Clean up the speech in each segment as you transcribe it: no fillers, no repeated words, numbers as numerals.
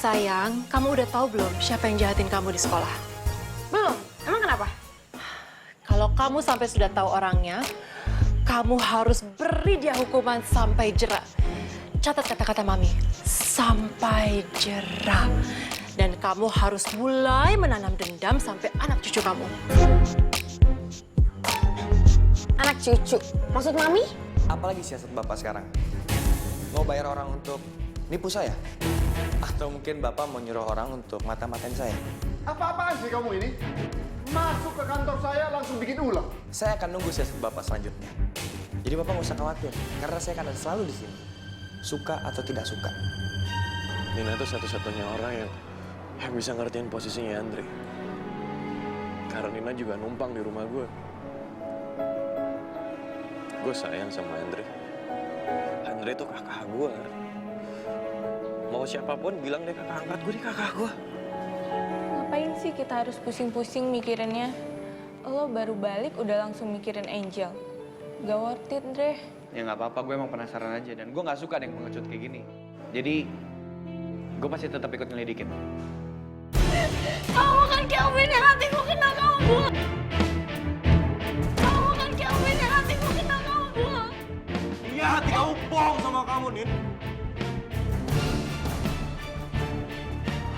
Sayang, kamu udah tahu belum siapa yang jahatin kamu di sekolah? Belum. Emang kenapa? Kalau kamu sampai sudah tahu orangnya, kamu harus beri dia hukuman sampai jera. Catat kata-kata Mami, sampai jera. Dan kamu harus mulai menanam dendam sampai anak cucu kamu. Anak cucu? Maksud Mami? Apalagi siasat Bapak sekarang? Mau bayar orang untuk nipu saya? Atau mungkin Bapak mau nyuruh orang untuk mata-matain saya? Apa-apaan sih kamu ini? Masuk ke kantor saya langsung bikin ulah. Saya akan nunggu siasat Bapak selanjutnya. Jadi Bapak nggak usah khawatir, karena saya akan ada selalu di sini. Suka atau tidak suka. Nina tuh satu-satunya orang yang bisa ngertiin posisinya Andre. Karena Nina juga numpang di rumah gue. Gue sayang sama Andre. Andre tuh kakak gue. Mau siapapun bilang dia kakak angkat gue, dia kakak gue. Ngapain sih kita harus pusing-pusing mikirinnya? Lo baru balik udah langsung mikirin Angel. Gak worth it, Dre. Ya nggak apa-apa, gue emang penasaran aja. Dan gue nggak suka ada yang mengecut kayak gini. Jadi, gue pasti tetap ikut nyelidikin. Kamu kan Kelvin yang hatiku kenal kamu buang. Kamu kan Kelvin yang hatiku kenal kamu buang. Iya, hati kamu bohong sama kamu, Nin.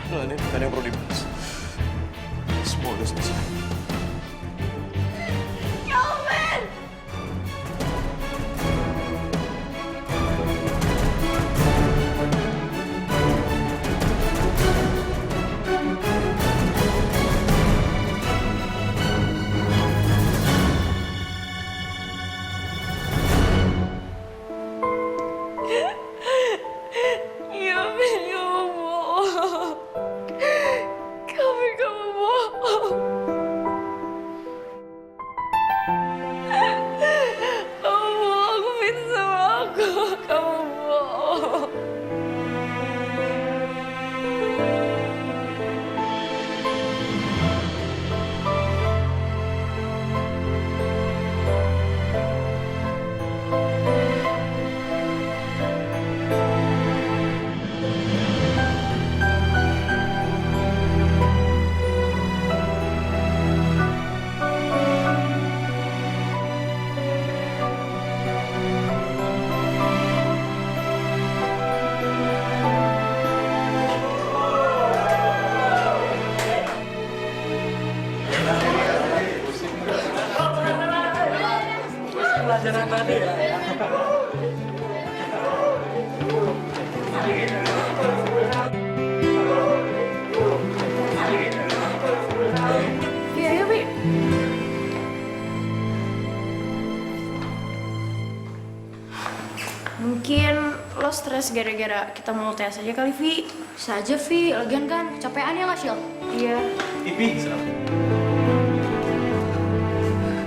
Udah, Nin, gak ada yang perlu dibahas. Semua udah selesai. Kelvin! Kelvin, kamu bohong. Kelvin, kamu bohong. Kamu bohong, Vin, sama aku. Kamu bohong. Iya, iya, Pi. Mungkin lo stres gara-gara kita mau tes aja kali, Vi. Bisa aja, Vi. Lagian kan kecapean ya nggak, Syil? Iya.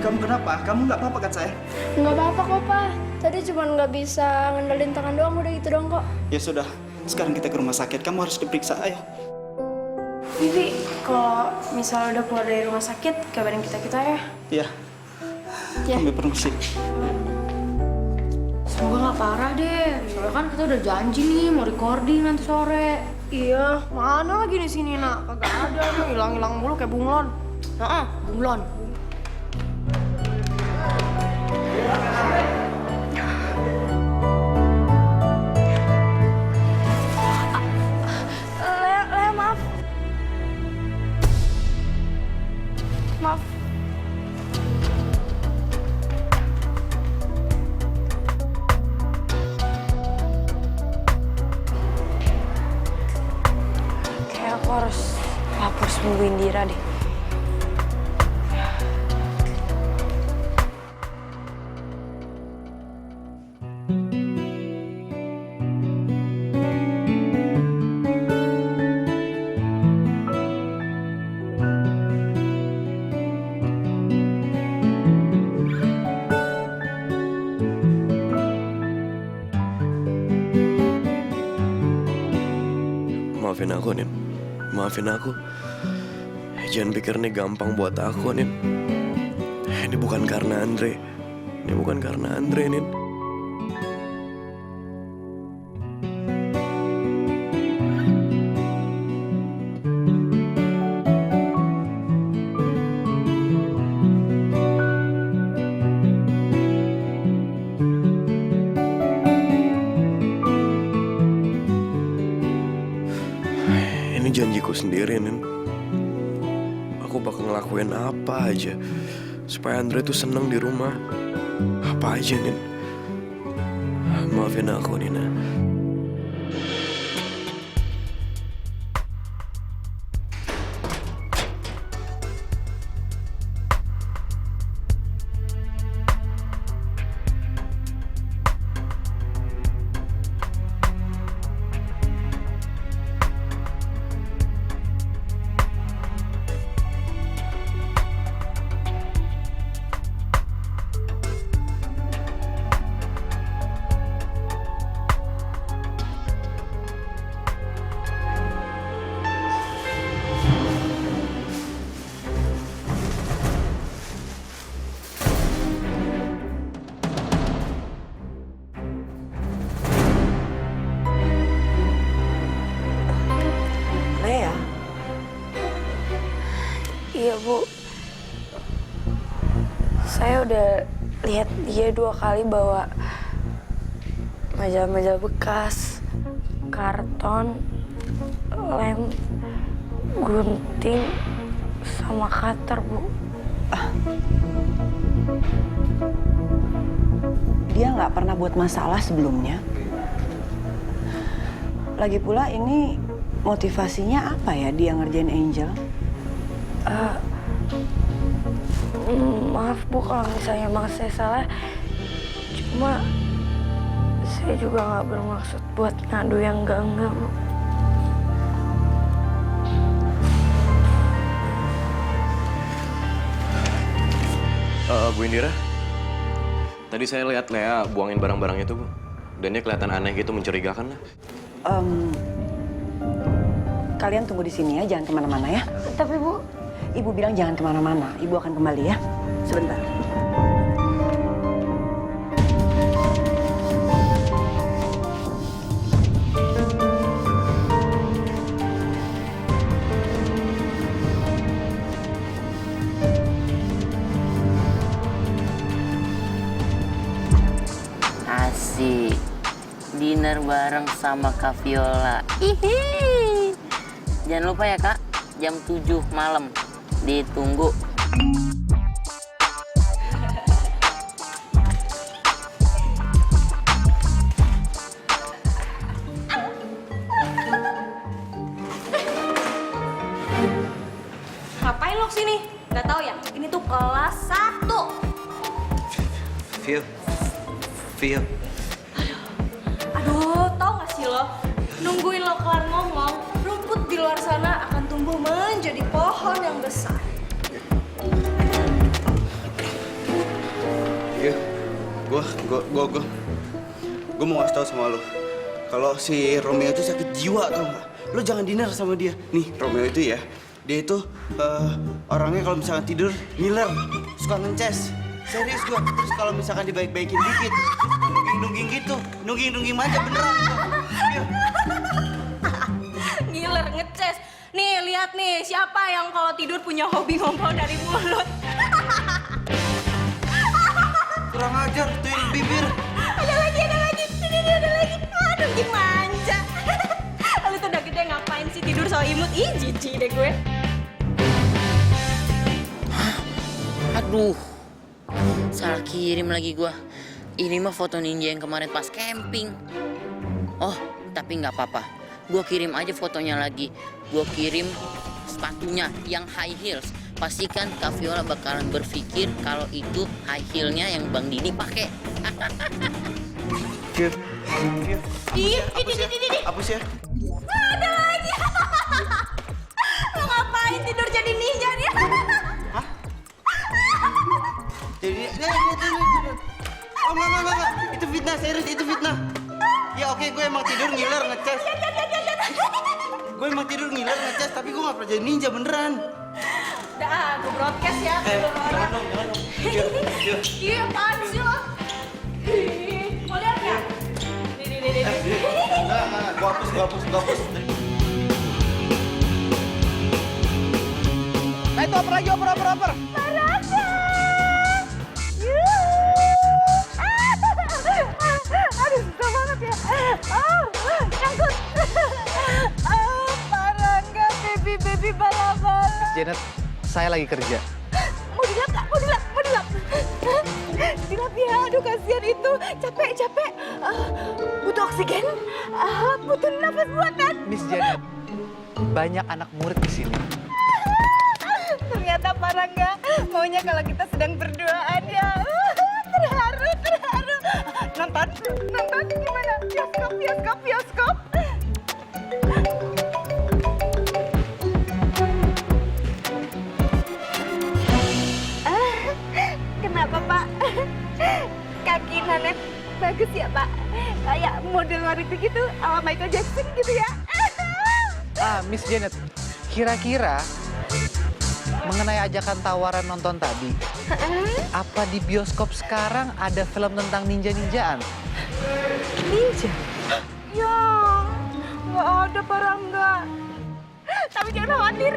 Kamu kenapa? Kamu nggak apa-apa kan saya? Nggak apa-apa kok, Pa. Tadi cuma nggak bisa ngendalin tangan doang, udah gitu doang kok. Ya sudah, sekarang kita ke rumah sakit. Kamu harus diperiksa, ayo. Vivi, kalau misalnya udah keluar dari rumah sakit, kabarin kita ya. Iya. Ya. Kami permisi. Semoga nggak parah deh. Soalnya kan kita udah janji nih mau recording nanti sore. Iya, mana lagi di sini, Nak? Kagak ada nih, hilang-hilang mulu kayak bunglon. Heeh, bunglon. Lea, maaf. Maaf. Kayak aku harus nungguin Dira deh. Maafin aku, Nin. Maafin aku. Jangan pikir ini gampang buat aku, Nin. Ini bukan karena Andre. Ini bukan karena Andre, Nin. sendiri, Nin. Aku bakal ngelakuin apa aja supaya Andre tuh seneng di rumah. Apa aja, Nin. Maafin aku, Nina. Lea? Iya, Bu. Saya udah lihat dia 2 kali bawa majalah-majalah bekas, karton, lem, gunting, sama cutter, Bu. Dia nggak pernah buat masalah sebelumnya. Lagi pula ini motivasinya apa ya dia ngerjain Angel? Maaf, Bu, kalau misalnya emang saya salah. Cuma saya juga nggak bermaksud buat ngadu yang enggak, Bu. Bu Indira, tadi saya lihat Lea buangin barang-barang itu, Bu. Dan dia kelihatan aneh gitu, mencurigakan lah. Kalian tunggu di sini ya, jangan kemana-mana ya. Tapi, Bu, Ibu bilang jangan kemana-mana. Ibu akan kembali ya, sebentar. Asik, dinner bareng sama Kak Viola. Hihi. Jangan lupa ya Kak, jam 7 malam. Ditunggu. ngapain lo kesini? Gak tahu ya, ini tuh kelas 1. Feel. Aduh, tau gak sih lo? Nungguin lo kelar ngomong, rumput di luar sana akan tumbuh menjadi pohon yang besar. Iya, gue mau ngasih tau sama lo. Kalau si Romeo itu sakit jiwa, tau nggak? Lo jangan dinner sama dia. Nih, Romeo itu ya, dia itu orangnya kalau misalkan tidur ngiler, suka ngeces. Serius gue. Terus kalau misalkan dibaik-baikin dikit, nungging gitu, nungging manja beneran. Iya. Ngiler, ngeces. Nih, lihat nih, siapa yang kalau tidur punya hobi ngompol dari mulut. Kurang ajar, tuh bibir. Ada lagi. Ini ada lagi. Aduh, gimanja. Lu tuh udah gede ngapain sih tidur so imut? Ih, jijik deh gue. Aduh, salah kirim lagi gua. Ini mah foto ninja yang kemarin pas camping. Oh, tapi nggak apa-apa. Gua kirim aja fotonya lagi. Gua kirim sepatunya yang high heels. Pastikan Kak Viola bakalan berpikir kalau itu high heel-nya yang Bang Didi pakai. Ih, Hapus ya. ada lagi. Lu ngapain tidur jadi ninja nih? Hah? Jadi, oh enggak. Itu fitnah, serius itu fitnah. Ya oke, gue emang tidur ngiler ngecas. Gue emang tidur ngiler ngecas, tapi gue nggak pernah jadi ninja beneran. Udah, gue broadcast ya ke seluruh orang. Jangan dong. Iya, apaan sih lo? Ih, mau lihat nggak? Nih. Enggak, gue hapus. Nah itu oper lagi, oper. Aduh, susah banget ya. Oh, nyangkut. Oh, Parangga, baby saya lagi kerja. Mau dilap nggak? Mau dilap? Mau dilap? Dilap ya, aduh kasihan itu. Capek. Butuh oksigen? Butuh nafas buatan? Miss Janet, banyak anak murid di sini. Ternyata Pak Rangga maunya kalau kita sedang berduaan ya. Terharu. Nonton gimana? Bioskop. Kenapa Pak? Kaki Nanet bagus ya Pak? Kayak model wanita gitu, ala Michael Jackson gitu ya? Miss Janet, kira-kira mengenai ajakan tawaran nonton tadi, apa di bioskop sekarang ada film tentang ninja-ninjaan? Ninja? Ya, nggak ada Pak Rangga. Tapi jangan khawatir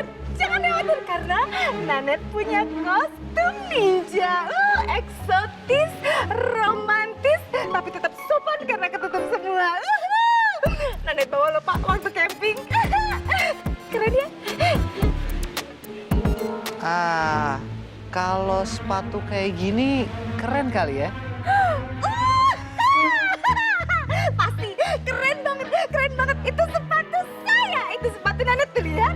karena Nanet punya kostum ninja. Eksotis, romantis, tapi tetap sopan karena ketutup semua. Nanet bawa lo Pak waktu camping. Keren ya? Kalau sepatu kayak gini keren kali ya? Pasti keren banget. Itu sepatu saya. Itu sepatu Nanet tuh lihat.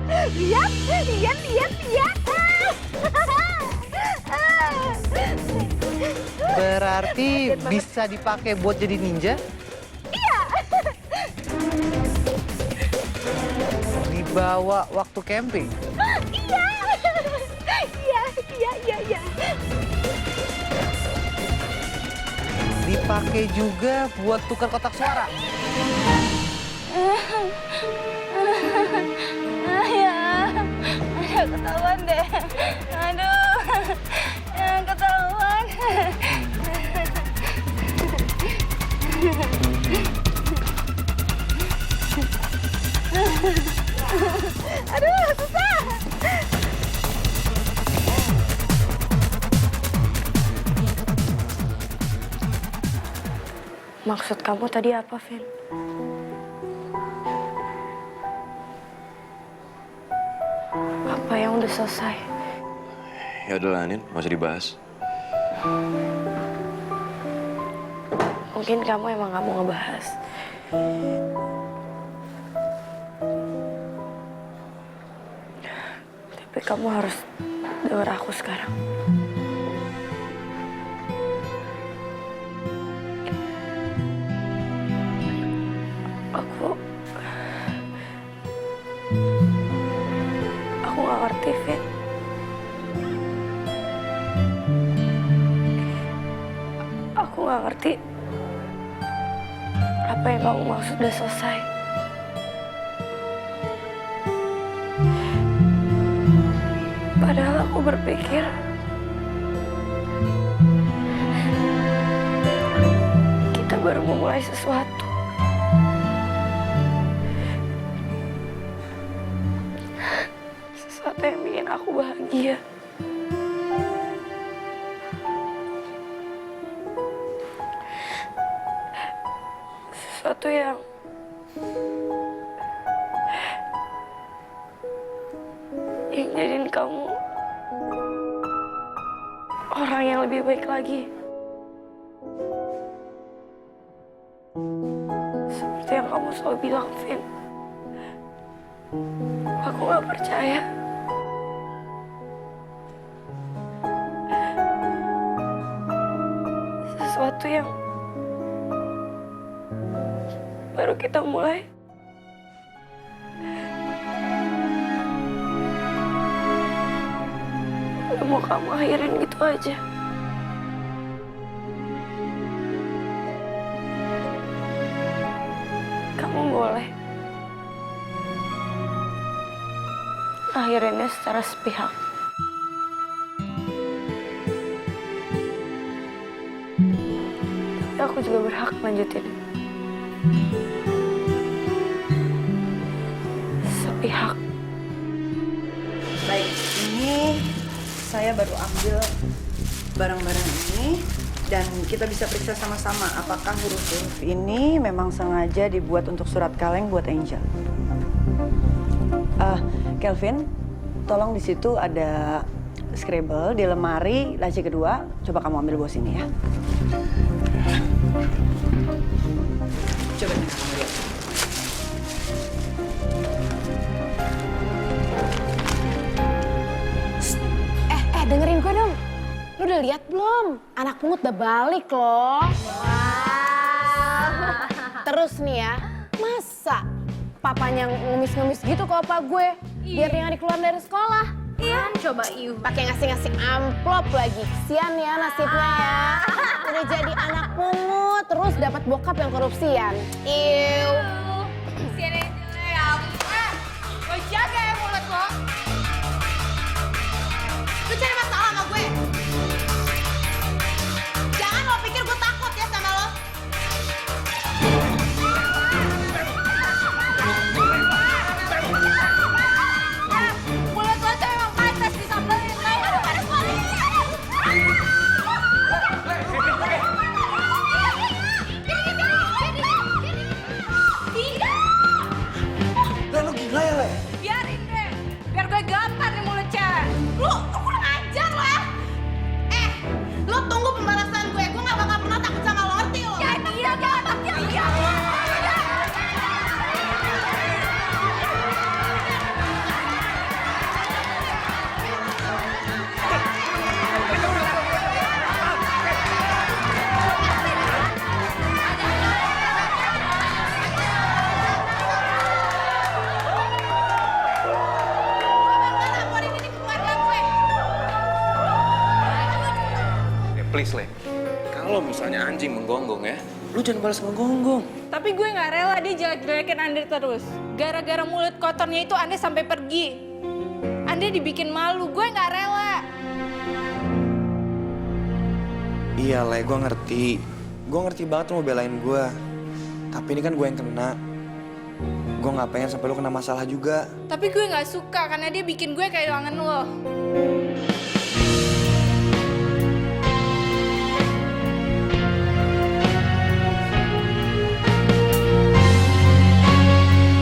Berarti bisa dipakai buat jadi ninja? Iya. Dibawa waktu camping? Iya. Dipakai juga buat tukar kotak suara? Ketahuan deh. Aduh, ketahuan. Aduh, susah. Maksud kamu tadi apa, Vin? Apa yang udah selesai? Ya udahlah, Nin, nggak usah dibahas. Mungkin kamu emang gak mau ngebahas. Tapi kamu harus denger aku sekarang. Aku gak ngerti, Vin. Aku gak ngerti apa yang kamu maksud udah selesai. Padahal aku berpikir kita baru memulai sesuatu. Sesuatu yang bikin aku bahagia. Sesuatu yang jadiin kamu orang yang lebih baik lagi. Seperti yang kamu selalu bilang, Vin. Aku gak percaya. Sesuatu yang baru kita mulai. Udah mau kamu akhirin gitu aja. Kamu boleh akhirinnya secara sepihak. Tapi aku juga berhak lanjutin. Sepihak. Baik, ini saya baru ambil barang-barang ini dan kita bisa periksa sama-sama apakah huruf-huruf ini memang sengaja dibuat untuk surat kaleng buat Angel. Kelvin, tolong di situ ada scribble di lemari laci kedua. Coba kamu ambil bawa sini ya. Coba nih kamu lihat. Dengerin gue dong. Lu udah lihat belum? Anak pungut udah balik loh. Terus nih ya, masa papanya ngemis-ngemis gitu ke opa gue? Biar dia nggak dikeluarin dari sekolah. Iya. Coba pakai ngasih-ngasih amplop lagi. Kesian ya nasibnya ya. Udah jadi anak pungut, terus dapat bokap yang korupsian. Iu. Kesian Angel ya. Lo jaga ya mulut lo. Lu cari masalah sama gue. Jangan lo pikir gue takut ya sama lo. Mulut lo tuh emang pantas disambelin. Aduh, panas banget. Lah lu gila ya, Le? Biarin deh. Biar gue gampar nih mulut cewek. Lu kurang ajar lo ya. Lo tunggu pembalasan gue. Gue gak bakal pernah takut sama lo, ngerti lo? Ya dia otaknya. Iya. Please, Le. Kalau misalnya anjing menggonggong ya, lu jangan balas menggonggong. Tapi gue gak rela dia jelek-jelekin Andre terus. Gara-gara mulut kotornya itu Andre sampai pergi. Andre dibikin malu, gue gak rela. Iya, Le, gue ngerti. Gue ngerti banget lu mau belain gue. Tapi ini kan gue yang kena. Gue gak pengen sampai lu kena masalah juga. Tapi gue gak suka karena dia bikin gue kehilangan lo.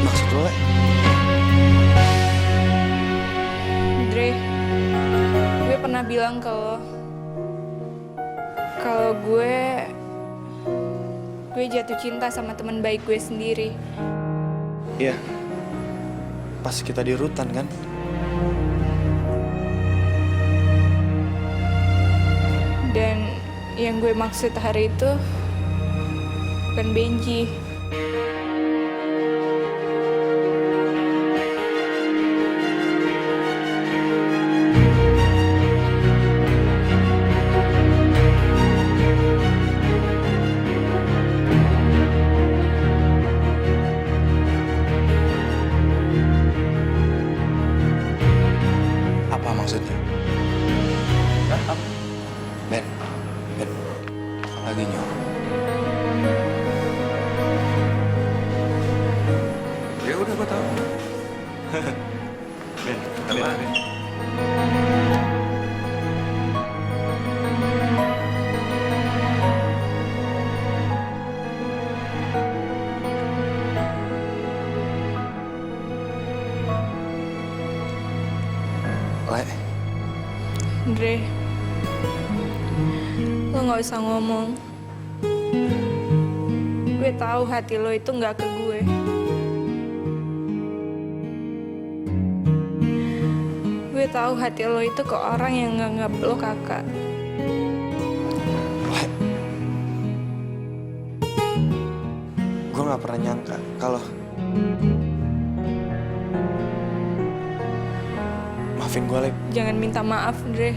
Maksud lu, Le? Andre, gue pernah bilang ke lo, kalau gue jatuh cinta sama teman baik gue sendiri. Iya. Pas kita di rutan kan? Dan yang gue maksud hari itu bukan Benji. Apa maksudnya? Hah? Ben, lagi nyok. Ya udah, gue tahu. Ben. Le, Andre, lo gak usah ngomong. Gue tahu hati lo itu gak ke gue. Gue tahu hati lo itu ke orang yang nganggap lo kakak. Le, gue gak pernah nyangka kalau maafin gue, Le. Jangan minta maaf, Andre.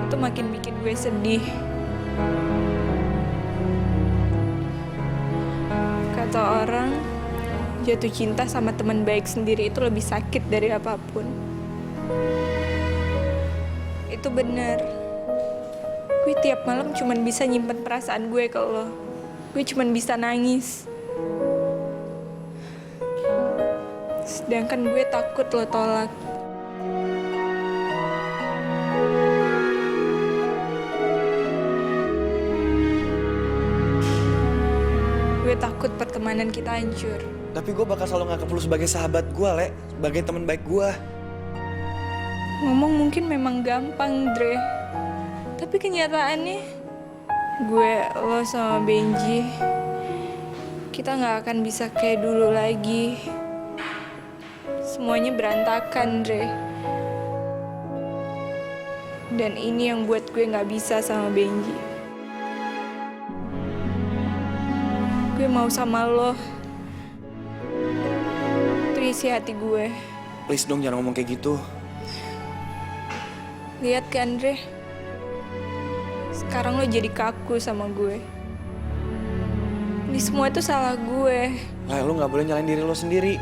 Itu makin bikin gue sedih. Kata orang, jatuh cinta sama teman baik sendiri itu lebih sakit dari apapun. Itu benar. Gue tiap malam cuman bisa nyimpen perasaan gue ke lo. Gue cuman bisa nangis. Sedangkan gue takut lo tolak. Gue takut pertemanan kita hancur. Tapi gue bakal selalu nganggap lu sebagai sahabat gue, Le. Sebagai teman baik gue. Ngomong mungkin memang gampang, Dre. Tapi kenyataannya, gue, lo sama Benji, kita nggak akan bisa kayak dulu lagi. Semuanya berantakan, Dre. Dan ini yang buat gue nggak bisa sama Benji. Gue mau sama lo. Itu isi hati gue. Please dong jangan ngomong kayak gitu. Lihat kan, Dre? Sekarang lo jadi kaku sama gue. Ini semua itu salah gue. Lah, lu nggak boleh nyalain diri lo sendiri.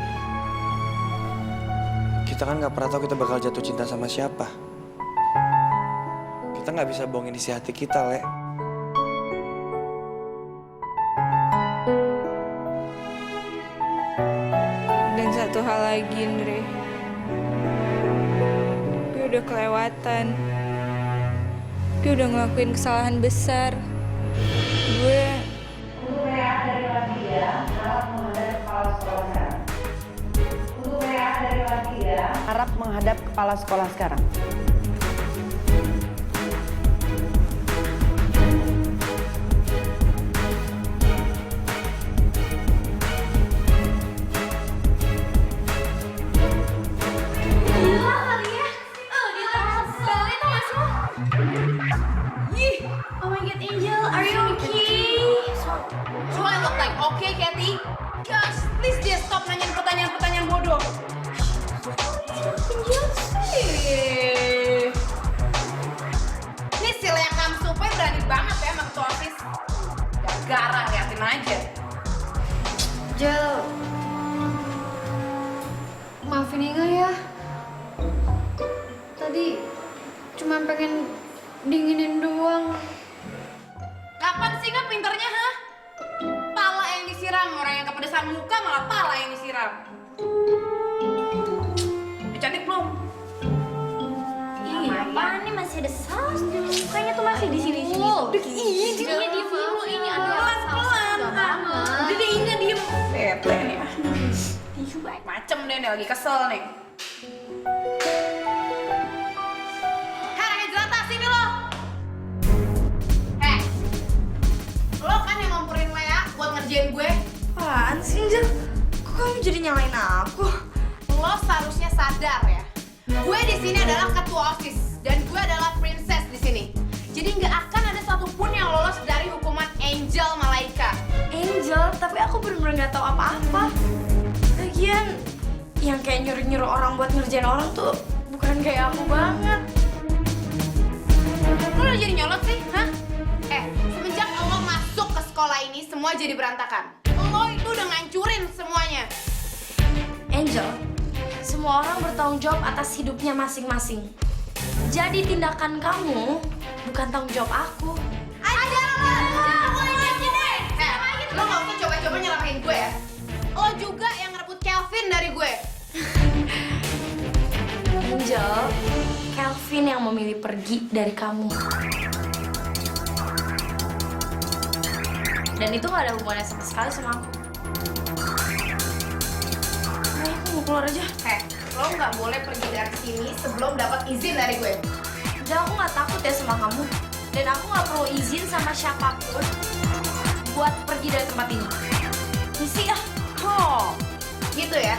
Kita kan nggak pernah tahu kita bakal jatuh cinta sama siapa. Kita nggak bisa bohongin isi hati kita, Le. Dan satu hal lagi, Andre. Gue udah kelewatan. Gue udah ngelakuin kesalahan besar. Gue... Harap menghadap kepala sekolah sekarang. Oh my god, Angel, are you okay? Do I look like okay, Kathy? Gosh, please dia stop nanyain pertanyaan-pertanyaan bodoh. Angel sih. Ini sil yang kamu supai berani banget ya sama ketua OSIS. Gara-gara liatin aja. Jel, maafin Inga ya. Tadi cuma pengen dinginin doang. Kapan sih nggak pinternya, ha? Pala yang disiram, orang yang kepedesan muka malah pala yang disiram. Udah cantik belum? Ih, apaan nih, masih ada saus di mukanya tuh, masih di sini. Ih, dia diem dulu, ini ada pelan-pelan. Udah deh, Inga diem. Bete nih ya. Macem deh, lagi kesel nih. Ngerjain gue. Apaan sih, Angel? Kok kamu jadi nyalain aku? Lo seharusnya sadar ya. Gue di sini adalah ketua OSIS dan gue adalah princess di sini. Jadi nggak akan ada satupun yang lolos dari hukuman Angel Malaika. Angel, tapi aku bener-bener nggak tahu apa-apa. Lagian, yang kayak nyuruh-nyuruh orang buat ngerjain orang tuh bukan kayak aku banget. Lo udah jadi nyolot sih, hah? Semenjak lo masuk ke sekolah ini, semua jadi berantakan. Lo itu udah ngancurin semuanya. Angel, semua orang bertanggung jawab atas hidupnya masing-masing. Jadi tindakan kamu bukan tanggung jawab aku. Lo gak usah coba-coba nyelamatin gue ya. Lo juga yang ngerebut Kelvin dari gue. Angel, Kelvin yang memilih pergi dari kamu. Dan itu gak ada hubungannya sama sekali sama aku. Nah, aku mau keluar aja. Lo nggak boleh pergi dari sini sebelum dapat izin dari gue. Dan aku nggak takut ya sama kamu. Dan aku nggak perlu izin sama siapapun buat pergi dari tempat ini. Misi ya? Oh, gitu ya?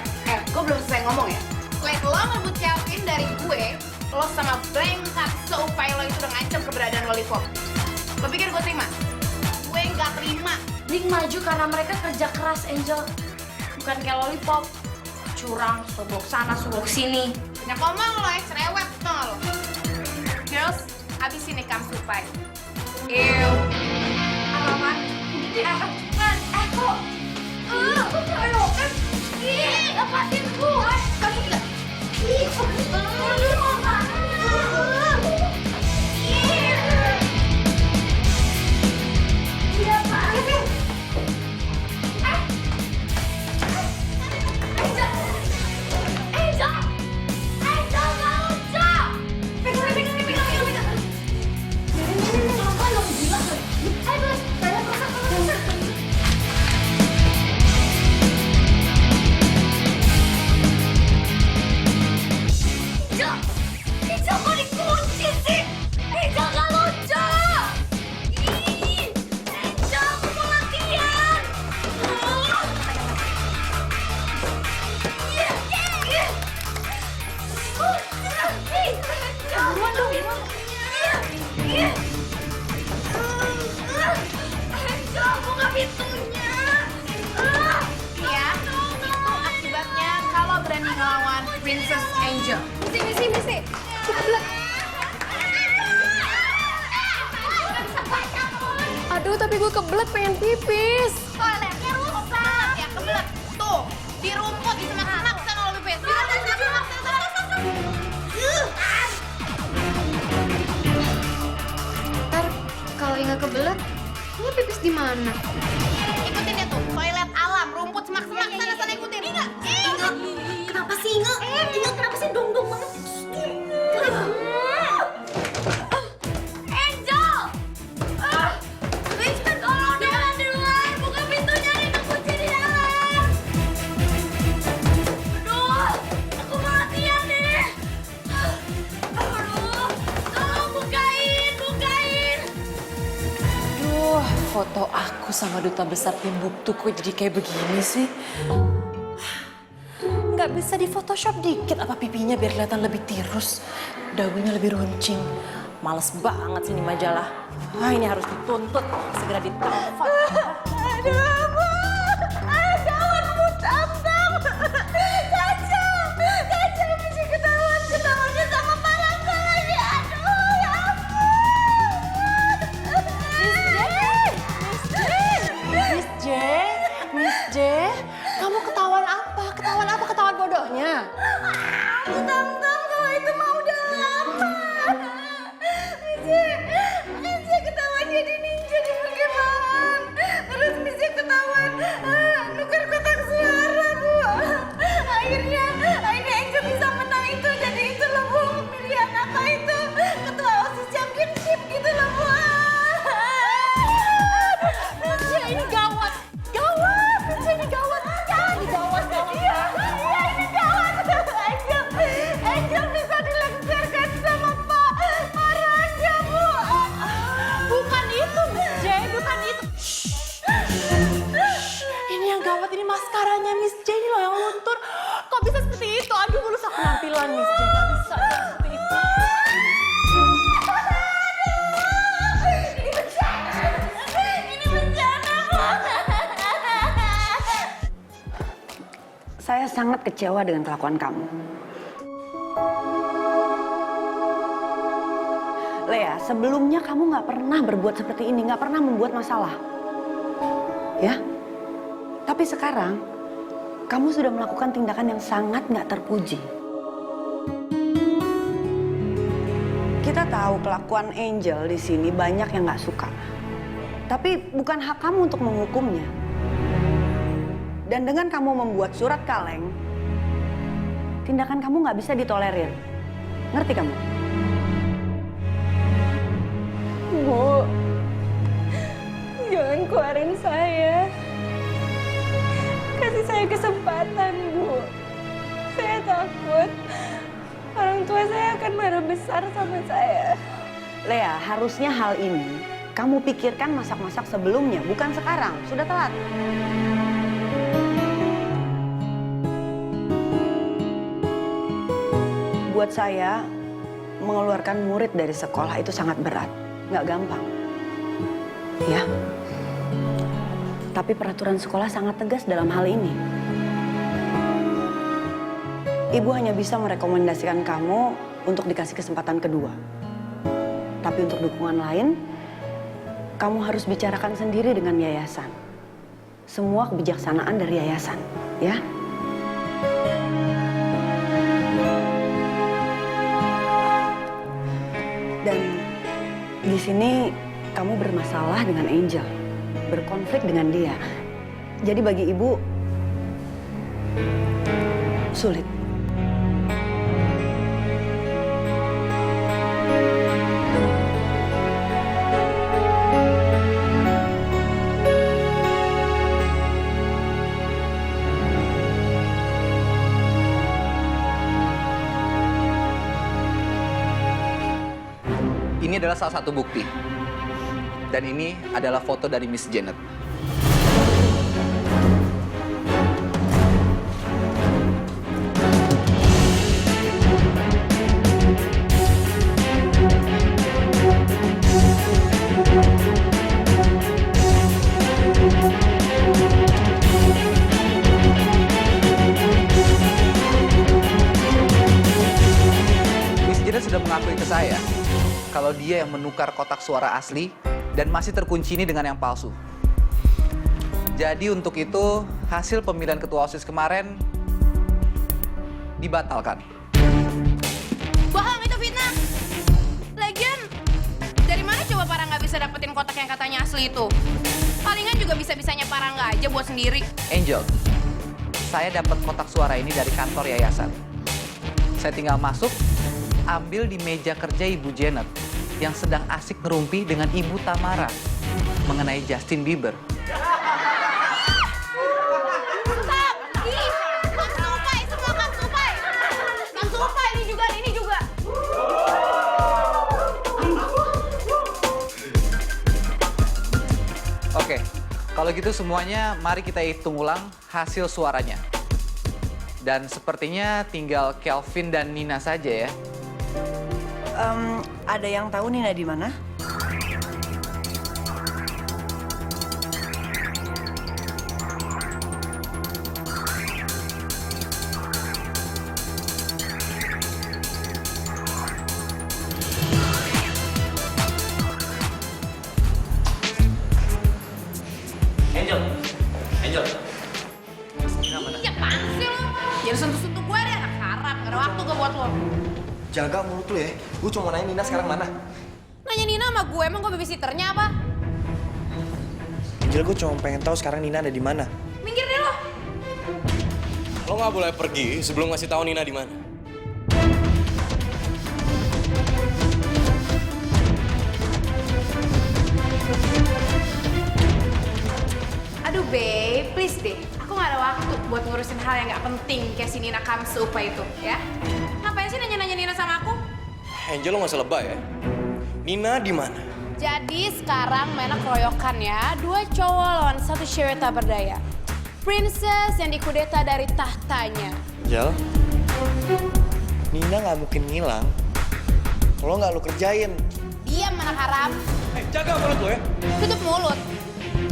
Gue belum selesai ngomong ya. Selain lo ngerebut Kelvin dari gue, lo sama Blankat supaya lo itu udah ngancam keberadaan Lollipop. Lo pikir gue terima? Gue nggak terima. Bling maju karena mereka kerja keras, Angel. Bukan kayak Lollipop. Curang, sobok sana, sobok sini. Banyak ngomong lo ya, cerewet, tau gak lo? Girls, habisin nih kamu supai. Ew. Apa-apaan? Kok? Ayo, kan? Ih, lepasin gue. Kamu enggak? Ih, Princess Angel. Misi. Kebelet. Aduh, tapi gue kebelet pengen pipis. Toiletnya rusak. Ya kebelet. Tuh, di rumput, di semak-semak sana lo pipis. Ntar kalau nggak kebelet, lo pipis di mana? Ikutin dia tuh, toilet alam, rumput, semak-semak sana ikutin. Inga. Kenapa sih Inga? Inga kenapa sih dong-dong banget? Angel! Please tolong jalan di luar, buka pintunya nih, kunci di dalam. Aduh, aku mau latihan nih. Aduh, tolong bukain. Aduh, foto aku sama duta besar Timbuktu kok jadi kayak begini sih? Nggak bisa di Photoshop dikit apa pipinya biar kelihatan lebih tirus, dagunya lebih runcing. Males banget sih ini majalah. Ah, ini harus dituntut, segera ditelepon. Aduh, apa? Gawat, Tam. Caca mesti ketahuannya sama Palangga lagi. Aduh, ya ampun. Miss J, kamu ketahuan apa? Ketahuan bodohnya? Tam, kalau itu mah udah lama. Miss ketahuan jadi ninja di perkemahan. Terus Miss ketahuan nuker kotak suara, Bu. Akhirnya Angel bisa menang itu. Jadi itu loh, Bu. Pemilihan apa itu? Ketua OSIS Championship gitu loh, Bu. Miss J, ini gawat. Miss J, ini gawat. Iya, ini gawat. Angel bisa dilengsarkan sama Pak Raja, Bu. Bukan itu, Miss J, bukan itu. Ini yang gawat, ini maskaranya Miss J ini loh yang luntur. Kok bisa seperti itu? Aduh, merusak penampilan Miss J. Nggak bisa seperti itu. Ini bencana, Bu. Saya sangat kecewa dengan kelakuan kamu. Lea, sebelumnya kamu nggak pernah berbuat seperti ini, nggak pernah membuat masalah. Ya? Tapi sekarang, kamu sudah melakukan tindakan yang sangat nggak terpuji. Kita tahu kelakuan Angel di sini banyak yang nggak suka. Tapi bukan hak kamu untuk menghukumnya. Dan dengan kamu membuat surat kaleng, tindakan kamu nggak bisa ditolerir. Ngerti kamu? Bu, jangan keluarin saya. Kasih saya kesempatan, Bu. Saya takut orang tua saya akan marah besar sama saya. Lea, harusnya hal ini kamu pikirkan masak-masak sebelumnya, bukan sekarang. Sudah telat. Buat saya, mengeluarkan murid dari sekolah itu sangat berat. Nggak gampang. Ya. Tapi peraturan sekolah sangat tegas dalam hal ini. Ibu hanya bisa merekomendasikan kamu untuk dikasih kesempatan kedua. Tapi untuk dukungan lain, kamu harus bicarakan sendiri dengan yayasan. Semua kebijaksanaan dari yayasan, ya. Dan di sini kamu bermasalah dengan Angel, berkonflik dengan dia. Jadi bagi ibu sulit. Ini adalah salah satu bukti. Dan ini adalah foto dari Miss Janet. saja yang menukar kotak suara asli dan masih terkunci ini dengan yang palsu. Jadi untuk itu, hasil pemilihan ketua OSIS kemarin dibatalkan. Bohong, itu fitnah. Lagian, dari mana coba Para nggak bisa dapetin kotak yang katanya asli itu? Palingan juga bisa-bisanya Para nggak aja buat sendiri. Angel, saya dapat kotak suara ini dari kantor yayasan. Saya tinggal masuk, ambil di meja kerja Ibu Janet yang sedang asik ngerumpi dengan Ibu Tamara mengenai Justin Bieber. Stop! Ih, kamsupai, semua kamsupai. Kamsupai, ini juga. Oke, kalau gitu semuanya mari kita hitung ulang hasil suaranya. Dan sepertinya tinggal Kelvin dan Nina saja ya. Ada yang tahu Nina di mana? Angel. Iya, apaan sih lo? Jangan sentuh-sentuh gue deh, anak haram. Gak ada waktu gue buat lo. Jaga mulut lu ya. Gue cuma nanya Nina sekarang mana. Nanya Nina sama gue, emang gue babysitternya apa? Angel, gue cuma pengen tahu sekarang Nina ada di mana. Minggir deh lo. Lo nggak boleh pergi sebelum ngasih tahu Nina di mana. Aduh, babe, please deh. Aku gak ada waktu buat ngurusin hal yang gak penting kayak si Nina Kamsupa itu, ya? Ngapain sih nanya-nanya Nina sama aku? Angel, lo nggak usah lebay ya. Nina di mana? Jadi sekarang mainnya keroyokan ya. 2 cowok lawan 1 cewek tak berdaya. Princess yang dikudeta dari tahtanya. Angel, Nina nggak mungkin ngilang. Kalau nggak lu kerjain. Diam, anak haram. Jaga mulut lo ya. Tutup mulut.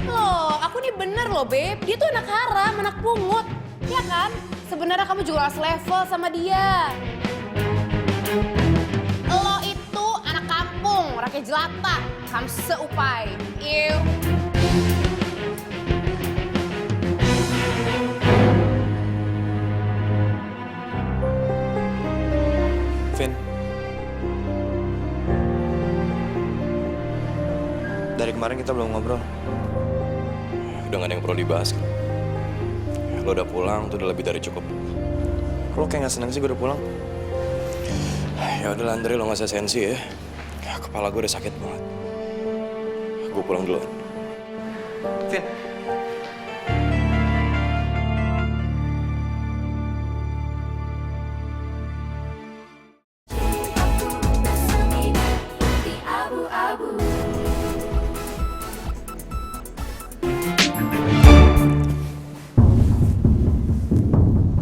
Loh, aku nih bener loh, Beb. Dia tuh anak haram, anak pungut. Ya kan? Sebenarnya kamu juga gak selevel sama dia. Lo itu anak kampung, rakyat jelata. Kamu seupai. Ew. Vin. Dari kemarin kita belum ngobrol. Udah gak ada yang perlu dibahas kan? Lo udah pulang tuh udah lebih dari cukup. Lo kayak gak seneng sih gue udah pulang? Ya udah Andre, lo gak usah sensi ya. Kepala gue udah sakit banget. Gue pulang duluan. Vin.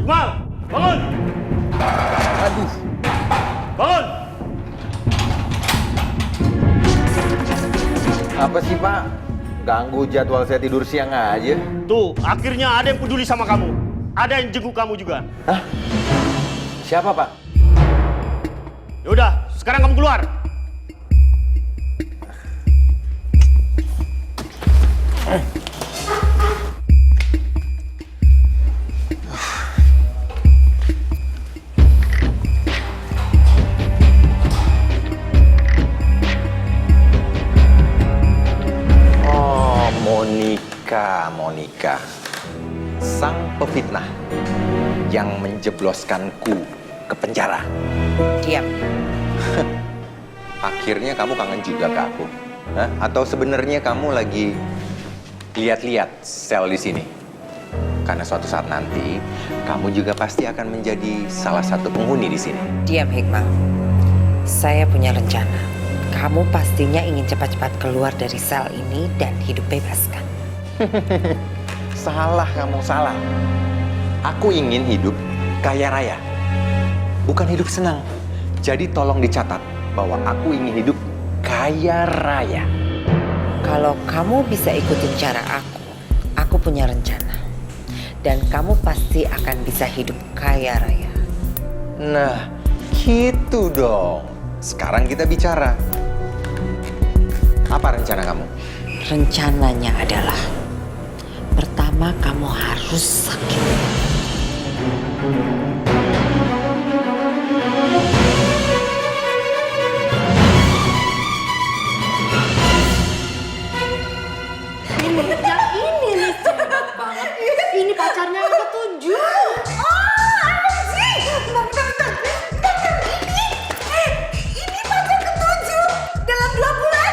Iqbal, bangun! Aduh, Bangun! Apa sih Pak? Ganggu jadwal saya tidur siang aja. Tuh, akhirnya ada yang peduli sama kamu. Ada yang jenguk kamu juga. Hah? Siapa Pak? Yaudah, sekarang kamu keluar. Oh, Monica. Sang pefitnah yang menjebloskanku ke penjara. Diam. Akhirnya kamu kangen juga ke aku. Hah? Atau sebenarnya kamu lagi lihat-lihat sel di sini? Karena suatu saat nanti kamu juga pasti akan menjadi salah satu penghuni di sini. Diam, Hikmah. Saya punya rencana. Kamu pastinya ingin cepat-cepat keluar dari sel ini dan hidup bebas, kan? Salah kamu, salah. Aku ingin hidup kaya raya, bukan hidup senang. Jadi tolong dicatat bahwa aku ingin hidup kaya raya. Kalau kamu bisa ikutin cara aku punya rencana. Dan kamu pasti akan bisa hidup kaya raya. Nah, gitu dong. Sekarang kita bicara. Apa rencana kamu? Rencananya adalah pertama kamu harus sakit. Yang ini nih hebat banget. Ini pacarnya yang ketujuh. Ini pacar ketujuh dalam 2 bulan.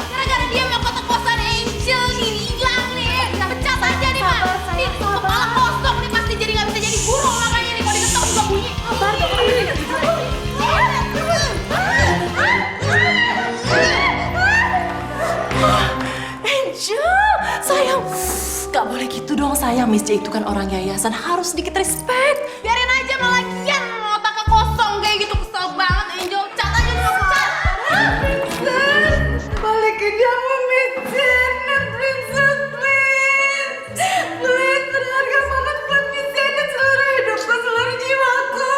Gara-gara dia mau kotak-kosan Angel nih hilang nih. Pecat aja nih, Pak. Nih, kepala kosong nih pasti jadi nggak bisa jadi burung makanya nih kalau diketok juga bunyi. Sabar dong. Angel, sayang. Gak boleh gitu dong sayang. Miss J itu kan orang yayasan, harus sedikit respect. Biarin aja malagian otaknya kosong kayak gitu, kesel banget Angel. Cat aja mau pecat. Princess, balikin dia sama Miss Janet, Princess, please. Please, berharga banget buat Miss Janet seluruh hidupku, seluruh jiwaku.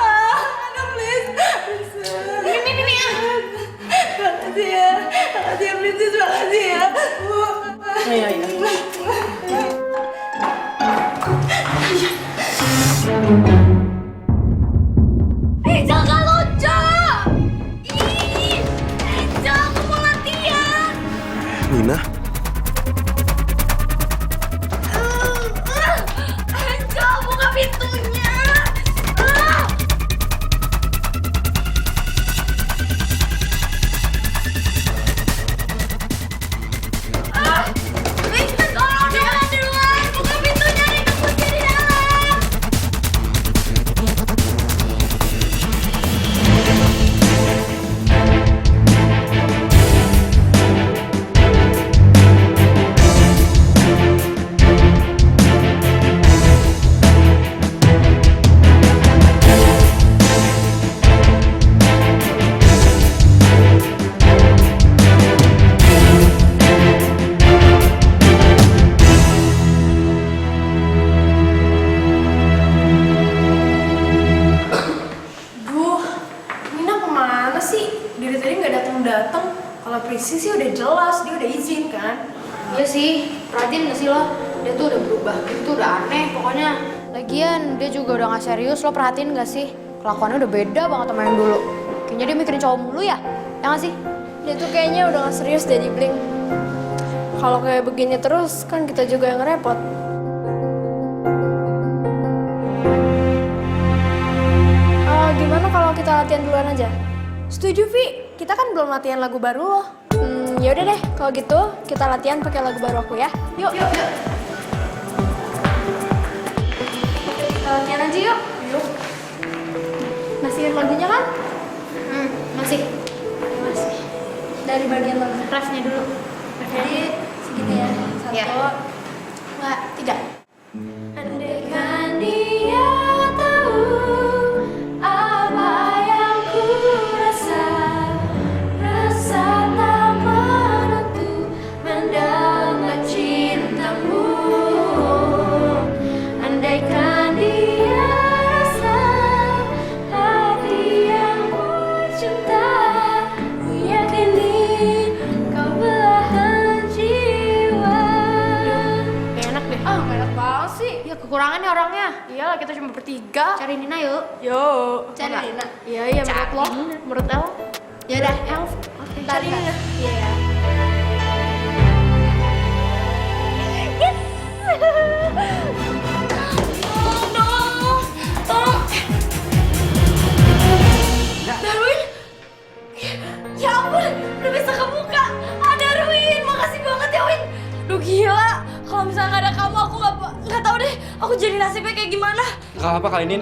Aduh, please. Princess. Ini. Makasih ya, Princess, makasih ya. Iya. Angel gak lucu. Ih, Angel, aku mau latihan. Nina? Angel, buka pintunya. Princess, tolong jangan di luar. Buka pintunya, Nina kunci di dalam. Duh, Nina kemana sih? Dari tadi nggak datang-datang. Kalau Prissy sih udah jelas, dia udah izin kan? Iya sih, perhatiin gak sih lo? Dia tuh udah berubah gitu, udah aneh pokoknya. Lagian dia juga udah gak serius, lo perhatiin gak sih? Kelakuannya udah beda banget sama yang dulu. Kayaknya dia mikirin cowok mulu ya? Ya gak sih? Dia tuh kayaknya udah gak serius jadi Blink. Kalau kayak begini terus, kan kita juga yang repot. Gimana kalau kita latihan duluan aja? Setuju, Vi. Kita kan belum latihan lagu baru lo. Yaudah deh, kalau gitu kita latihan pakai lagu baru aku ya. Yuk. Kita latihan aja yuk. Masih ingat lagunya kan? Masih. Dari bagian mana? Refnya dulu. Jadi segini ya. 1, 2, 3. Andaikan dia tahu apa yang ku rasa, rasa tak menentu mendapat cintamu. Andaikan dia rasa hati yang ku cinta, ku yakini kau belahan jiwa. Enak deh. Gak enak banget sih. Ya kekurangan nih orangnya. Iyalah, kita cuma bertiga. Cari Nina yuk. Yuk. Cari Nina. Iya, menurut lo. Menurut El? Ya udah, El. Oke, Cari Nina. Iya. Tolong. Darwin. Ya ampun, udah bisa kebuka. Darwin, makasih banget ya, Win. Duh gila, kalau misalnya nggak ada kamu aku nggak tahu deh. Aku jadi nasibnya kayak gimana. Gak apa kali ini.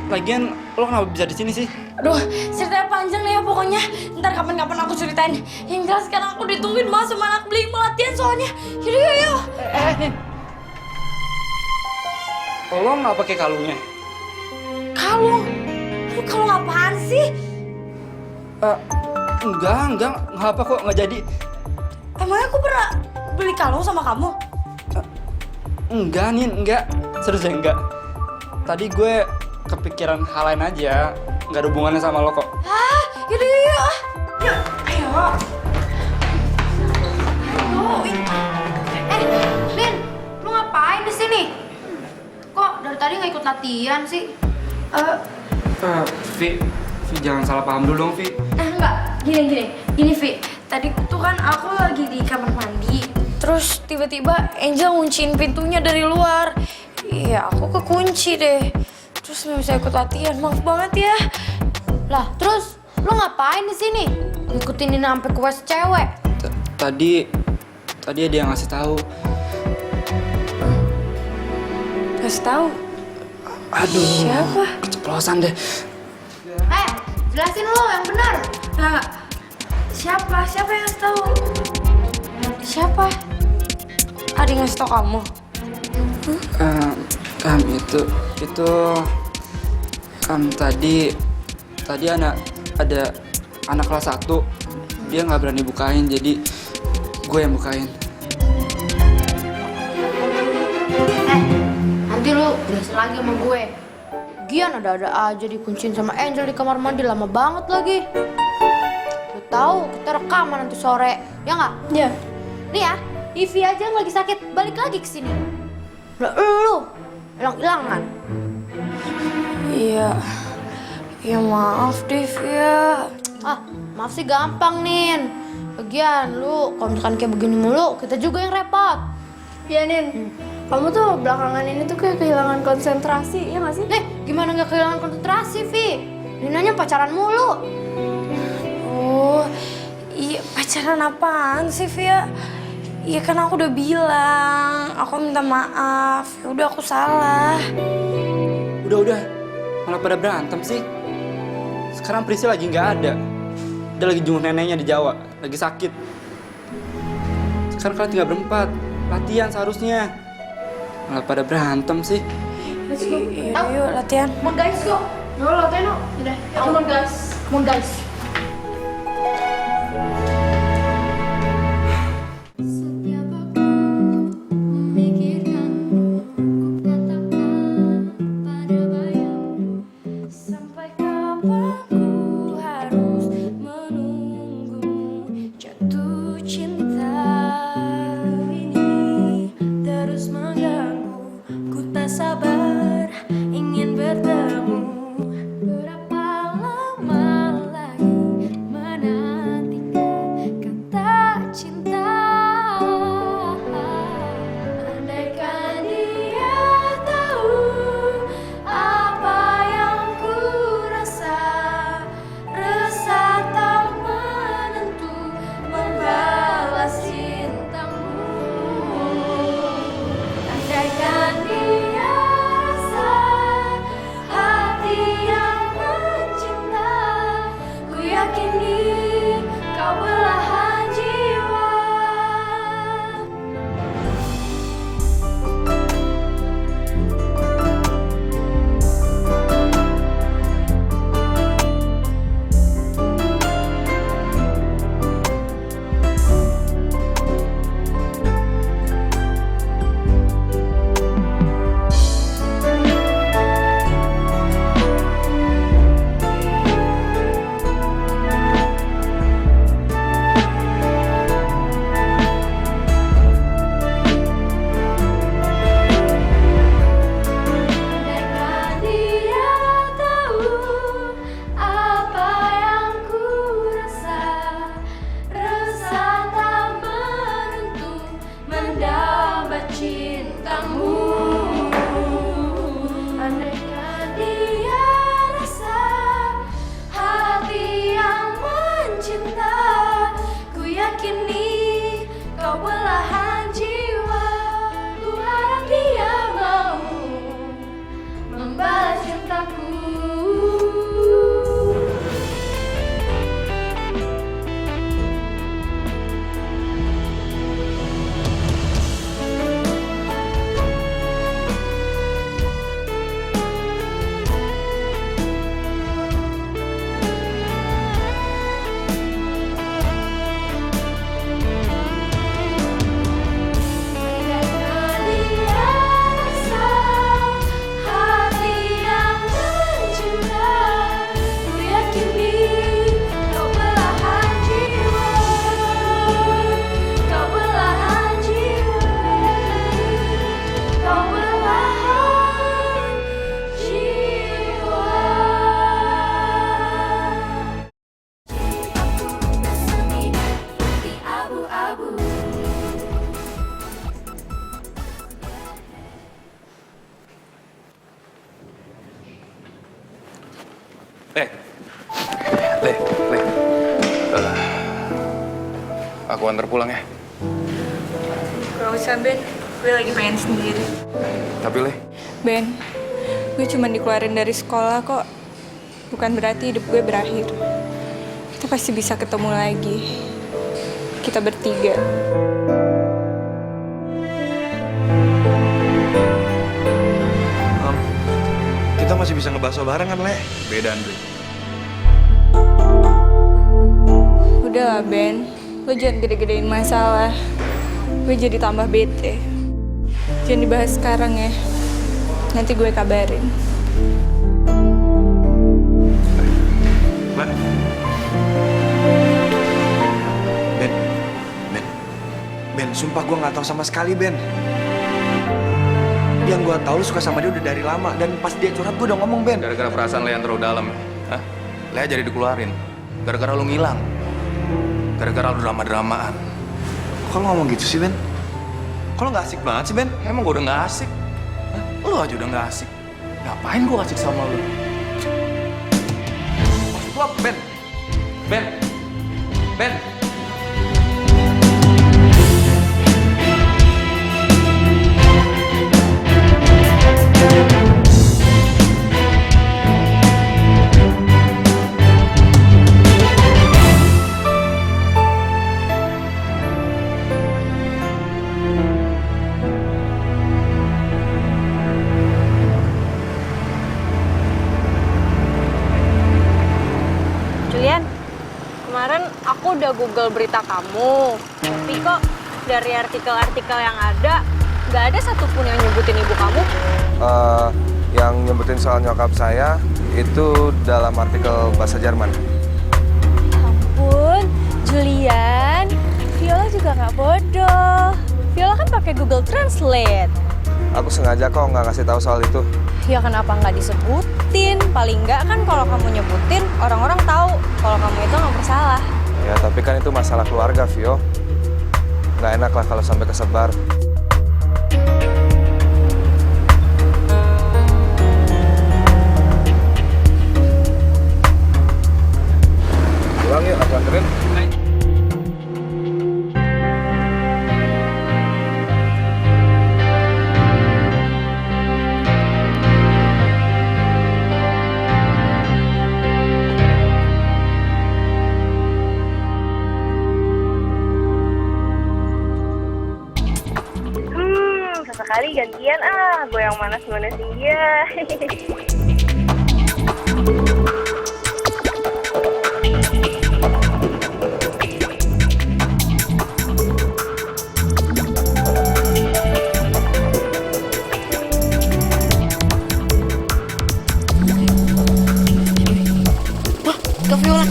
Lagian lo kenapa bisa di sini sih? Aduh, ceritanya panjang nih ya pokoknya. Ntar kapan-kapan aku ceritain. Yang jelas sekarang aku ditungguin mas sama anak Blink mau latihan soalnya. Yuk. Nin. Lo nggak pakai kalungnya? Kalung? Lu kalung apaan sih? Enggak apa kok, nggak jadi. Emangnya aku pernah beli kalung sama kamu? Enggak, Nin, enggak. Serius ya, enggak. Tadi gue kepikiran hal lain aja. Nggak ada hubungannya sama lo kok. Yaudah, yuk. Yuk, ayo. Lin, lu ngapain di sini? Kok dari tadi nggak ikut latihan sih? Vi, jangan salah paham dulu dong, Vi. Enggak, gini Vi. Tadi tuh kan aku lagi di kamar mandi. Terus tiba-tiba Angel ngunciin pintunya dari luar. Iya, aku kekunci deh. Terus nggak bisa ikut latihan, maaf banget ya. Lah, terus lu ngapain di sini? Ngikutin Nina sampai ke WC cewek? Tadi ada yang ngasih tahu. Kasih tahu. Aduh. Siapa? Keceplosan deh. Jelasin lu yang benar. Nah, siapa? Siapa yang ngasih tahu? Siapa? Ada yang ngasih tahu kamu? Tadi ada anak kelas 1. Dia nggak berani bukain, jadi gue yang bukain. Nanti lu jelasin lagi sama gue. Gian ada-ada aja dikunciin sama Angel di kamar mandi, lama banget lagi. Lu tahu kita rekaman nanti sore, ya nggak? Iya. Nih ya, Ivy aja yang lagi sakit balik lagi ke sini. Lu hilang-hilangan. Iya. Ya maaf deh, ya. Maaf sih gampang, Nin. Lagian lu kalau misalkan kayak begini mulu, kita juga yang repot. Iya, Nin. Kamu tuh belakangan ini tuh kayak kehilangan konsentrasi, ya nggak sih? Gimana nggak kehilangan konsentrasi, Vi? Ninanya pacaran mulu. Oh, iya pacaran apaan sih, Via? Iya kan aku udah bilang, aku minta maaf. Ya udah aku salah. Udah. Malah pada berantem sih. Sekarang Priscil lagi nggak ada. Dia lagi jenguk neneknya di Jawa, lagi sakit. Sekarang kalian tinggal berempat, latihan seharusnya. Malah pada berantem sih. Let's go. Yuk latihan. Come on guys, go. Yuk latihan yuk. Udah, come on guys. Come on guys. Sampai kapan ku harus menunggu jatuh cinta ini terus mengganggu. Ku tak sabar ingin bertemu. Berapa lama lagi menantikan kata cinta. Andaikan dia tahu apa yang ku rasa, resah tak menentu membalas cintamu. Andaikan dia rasa hati yang mencinta, ku yakini kau belahan jiwa. Andaikan dia tahu apa yang ku rasa, resah tak menentu mendambat cintamu. Andaikan dia rasa hati yang mencinta, ku yakini kau belahan jiwa. Ku harap dia mau membalas cintaku. Le. Aku antar pulang ya. Gak usah, Ben. Gue lagi pengen sendiri. Tapi Le, Ben, gue cuma dikeluarin dari sekolah kok. Bukan berarti hidup gue berakhir. Kita pasti bisa ketemu lagi. Kita bertiga. Kita masih bisa ngebahas bareng kan, Le? beda Andre. Udah lah, Ben. Lo jangan gede-gedein masalah. Gue jadi tambah bete. Jangan dibahas sekarang ya. Nanti gue kabarin. Ben. Ben, sumpah gue nggak tahu sama sekali, Ben. Yang gue tahu lu suka sama dia udah dari lama, dan pas dia curhat gue udah ngomong, Ben. Gara-gara perasaan Le yang terlalu dalam ya? Hah? Le jadi dikeluarin. Gara-gara lu ngilang. Gara-gara lu drama-dramaan. Kok lu ngomong gitu sih, Ben? Kok lu nggak asik banget sih, Ben? Emang gue udah nggak asik? Hah? Lu aja udah nggak asik. Ngapain gue asik sama lu? Maksud lu apa, Ben? Ben? Julian, kemarin aku udah Google berita kamu. Tapi kok dari artikel-artikel yang ada, nggak ada satupun yang nyebutin ibu kamu. Yang nyebutin soal nyokap saya itu dalam artikel bahasa Jerman. Ampun, Julian, Viola juga nggak bodoh. Viola kan pakai Google Translate. Aku sengaja kok nggak ngasih tahu soal itu. Ya kenapa nggak disebutin? Paling nggak kan kalau kamu nyebutin, orang-orang tahu kalau kamu itu nggak bersalah. Ya tapi kan itu masalah keluarga, Vio. Nggak enak lah kalau sampai kesebar. Pulang yuk, aku anterin. Sesekali gantian gue yang manas-manasin dia. Wah, Kak Viola.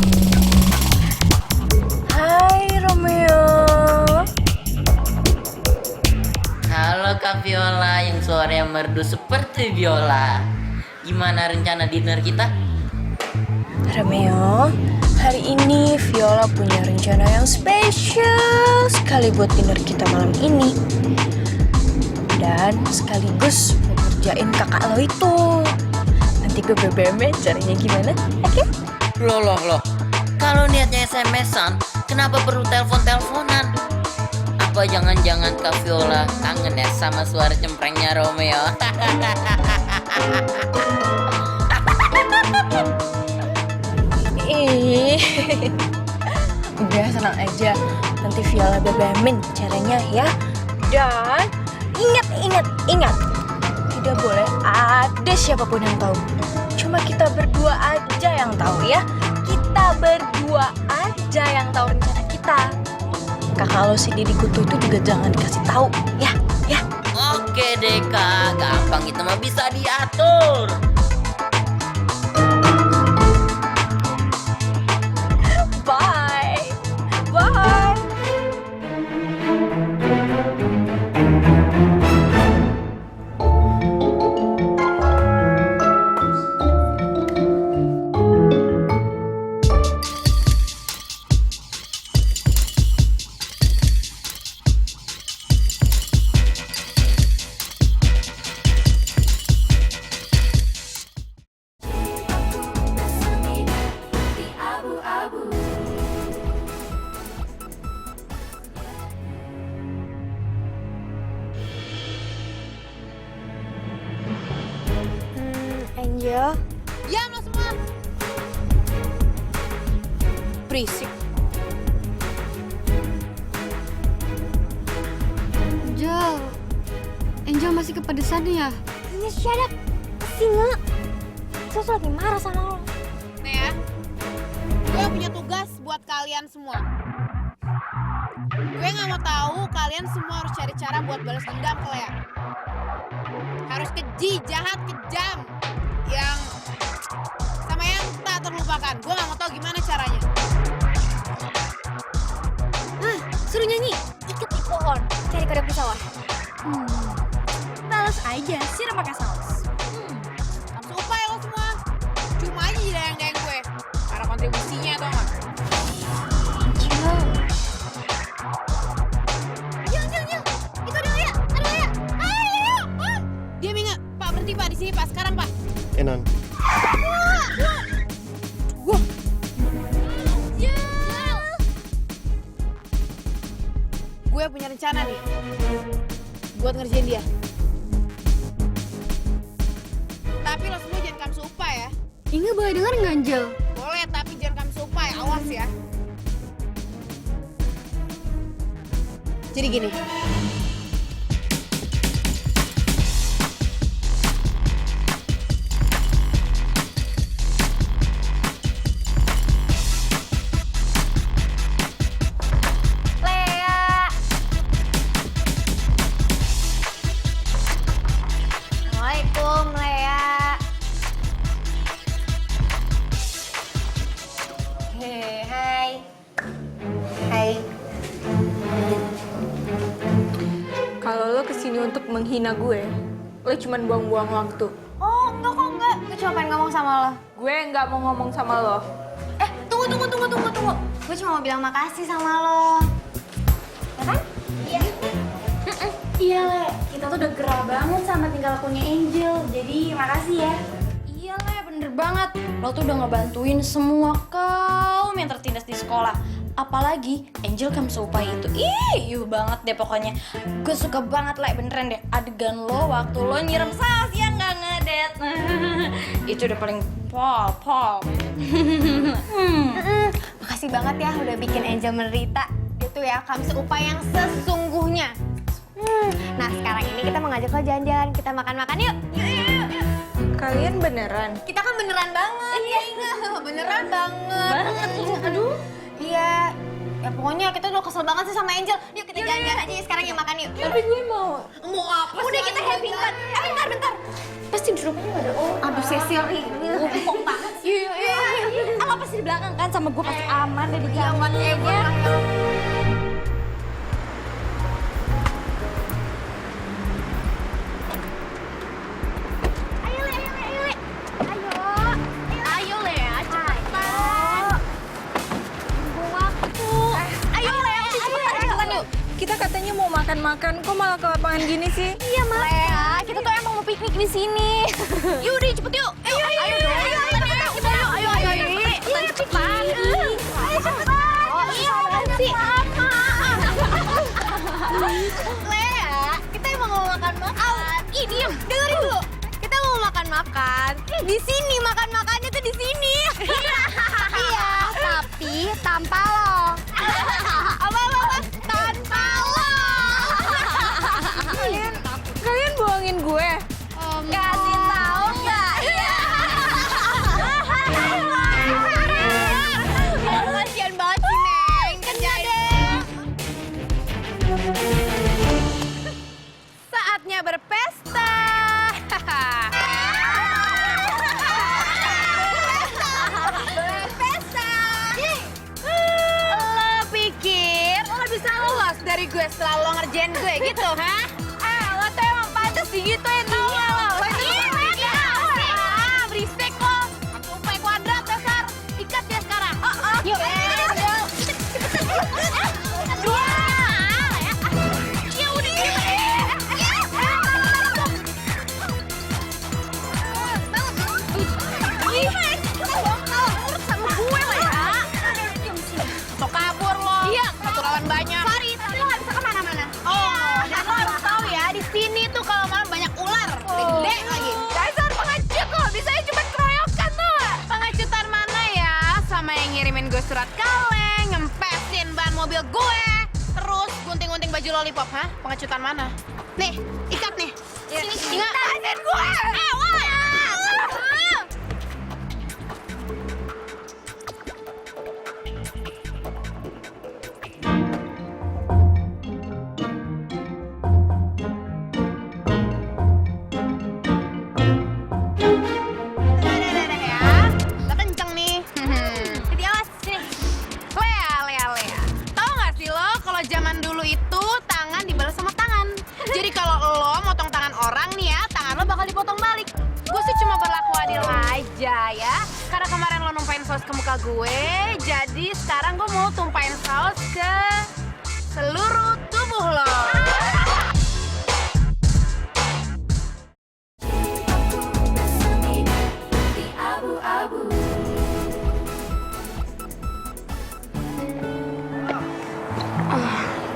Hai Romeo. Halo Kak Viola yang suaranya merdu seperti biola. Gimana rencana dinner kita? Romeo, hari ini Viola punya rencana yang spesial sekali buat dinner kita malam ini. Dan sekaligus mau kerjain kakak lo itu. Nanti gue BBM caranya gimana, oke? Loh. Kalau niatnya SMS-an, kenapa perlu telepon-teleponan? Apa jangan-jangan Kak Viola kangen ya sama suara cemprengnya Romeo? Udah tenang aja, nanti Viola BBM-in caranya ya. Dan ingat, tidak boleh ada siapapun yang tahu. Cuma kita berdua aja yang tahu ya. Kita berdua aja yang tahu rencana kita. Kakak lo si Didi Kutu itu juga jangan dikasih tahu ya. Oke deh Kak, gampang itu mah bisa diatur. Bye. Angel. Diam lo semua. Berisik. Angel masih kepedesan ya? Iya, shut up. Singa. Sus lagi marah sama lo. Nih ya, gue punya tugas buat kalian semua. Gue nggak mau tahu kalian semua harus cari cara buat balas dendam ke Lea. Harus keji, jahat, kejam. Yang sama yang tak terlupakan. Gue nggak mau tahu gimana caranya. Suruh nyanyi. Ikat di pohon. Cari kode pesawat. Balas aja, siram pakai saus. Langsung upaya lo semua. Cuma aja dayang-dayang gue. Karena kontribusinya tau gak? Jil. Itu ada Lea. Ayo. Diam Inga. Pak berhenti Pak di sini Pak. Sekarang Pak. Enan. Gue punya rencana nih buat ngerjain dia. Tapi lo semua jangan kamsu upah ya. Inga boleh denger nggak, Angel? Boleh, tapi jangan kamsu upah ya. Awas ya. Jadi gini. Assalamualaikum, Lea. Hai. Kalau lo kesini untuk menghina gue, lo cuman buang-buang waktu. Oh, enggak. Gue cuma pengen ngomong sama lo. Gue nggak mau ngomong sama lo. Tunggu. Gue cuma mau bilang makasih sama lo. Ya kan? Iya. Iya, Le. Kita tuh udah gerah banget sama tingkah lakunya Angel. Jadi, makasih ya. Iya, Le, bener banget. Lo tuh udah ngebantuin semua kaum yang tertindas di sekolah. Apalagi Angel Kamsupai itu. Yuh banget deh pokoknya. Gue suka banget, Le, beneran deh. Adegan lo waktu lo nyiram saus ya nggak ngedet. Itu udah paling pol. Makasih banget ya udah bikin Angel menderita. Itu ya kamsu upah yang sesungguhnya. Nah sekarang ini kita mau ngajak lo jalan-jalan. Kita makan-makan yuk. Yuk. Kalian beneran? Kita kan beneran banget. Iya. Beneran banget. Aduh. Iya. Ya pokoknya kita udah kesel banget sih sama Angel. Yuk kita jalan-jalan aja ya sekarang yuk makan yuk. Tapi gue mau. Mau apa sih? Udah kita happy kan. Bentar. Pasti di rumahnya gak ada orang. Aduh Cecil ini ngomong banget sih. Iya. Lo pasti di belakang kan sama gue pasti aman deh di jalan. Iya, Ayo Lea, cepetan. Tunggu waktu. Ayo Lea, cepetan yuk. Kita katanya mau makan-makan, kok malah ke lapangan gini sih? Iya, Mas. Lea, kita tuh emang mau piknik di sini. Yuk, cepet yuk. Ayo. Cepetan. Lea, kita emang mau makan-makan. Ih, diem. Dengerin dulu. Kita mau makan-makan. Di sini, makan-makannya tuh di sini. Iya, tapi tanpa lo. Apa? Tanpa lo. Kalian bohongin gue? Kasih tahu nggak? Kasian banget sih, Neng. Kan deh. Saatnya berpesta. Berpesta. Lo pikir lo bisa lolos dari gue setelah lo ngerjain gue gitu, ha? Lo tuh emang pantas digituin tau gak lo? Berisik lo. Sampai kuadrat dasar. Ikat dia sekarang. Yuk. Atau kabur lo. Iya, satu lawan banyak. Sorry, tapi lo gak bisa kemana-mana. Oh, dan lo harus tahu ya, di sini tuh kalau malam banyak ular. surat kaleng, ngempesin ban mobil gue, terus gunting-gunting baju lollipop, hah? Pengecutan mana? Nih, ikat nih. Sini, lepasin gue! Udah kenceng nih. Jadi awas, sini. Lea. Tahu nggak sih lo kalau zaman dulu itu tangan dibalas sama tangan. Jadi kalau lo motong tangan orang nih ya, tangan lo bakal dipotong balik. Gue sih cuma berlaku adil aja ya. Karena kemarin lo numpain saus ke muka gue, jadi sekarang gue mau tumpain saus ke seluruh tubuh lo.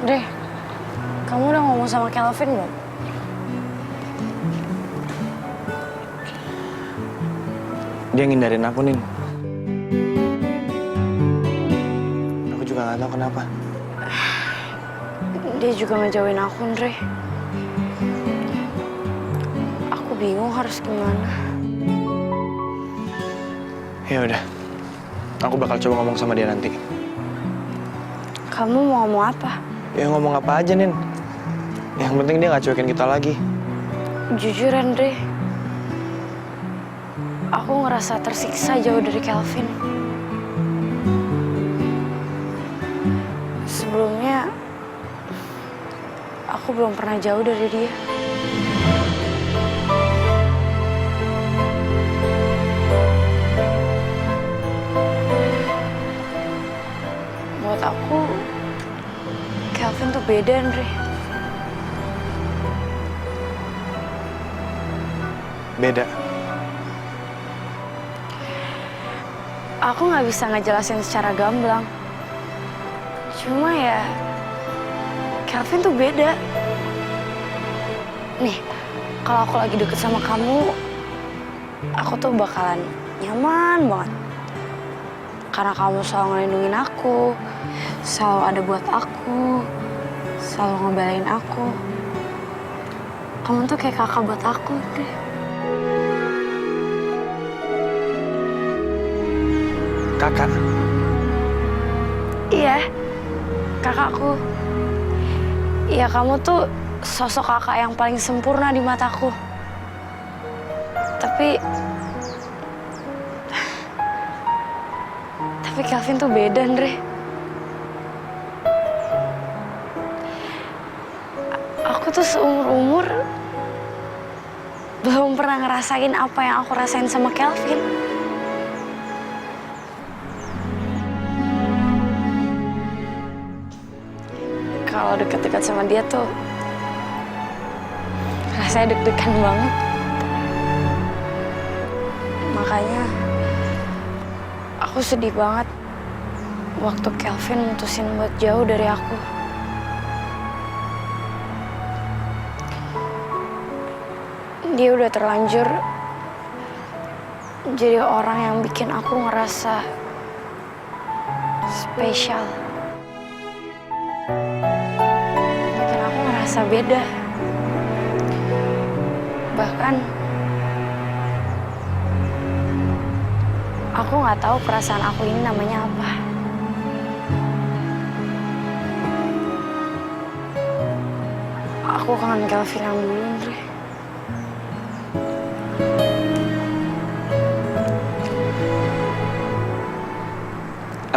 Dre, kamu udah ngomong sama Kelvin belum? Dia ngindarin aku, Nin. Aku juga nggak tahu kenapa. Dia juga ngejauhin aku, Dre. Aku bingung harus gimana. Ya udah, aku bakal coba ngomong sama dia nanti. Kamu mau ngomong apa? Ya ngomong apa aja, Nin. Yang penting dia nggak cuekin kita lagi. Jujur, Andre. Aku ngerasa tersiksa jauh dari Kelvin. Sebelumnya, aku belum pernah jauh dari dia. Buat aku, Kelvin tuh beda, Andre. Beda. Aku nggak bisa ngejelasin secara gamblang. Cuma ya, Kelvin tuh beda. Nih, kalau aku lagi deket sama kamu, aku tuh bakalan nyaman banget. Karena kamu selalu ngelindungin aku, selalu ada buat aku, selalu ngebelain aku. Kamu tuh kayak kakak buat aku deh. Kakak? Iya, kakakku. Iya, kamu tuh sosok kakak yang paling sempurna di mataku. Tapi Kelvin tuh beda, Andre. Aku tuh seumur-umur belum pernah ngerasain apa yang aku rasain sama Kelvin. Kalau deket-deket sama dia tuh rasanya deg-degan banget. Makanya aku sedih banget waktu Kelvin mutusin buat jauh dari aku. Dia udah terlanjur jadi orang yang bikin aku ngerasa spesial. Bikin aku ngerasa beda. Bahkan aku nggak tahu perasaan aku ini namanya apa. Aku kangen Kelvin yang dulu, Andre.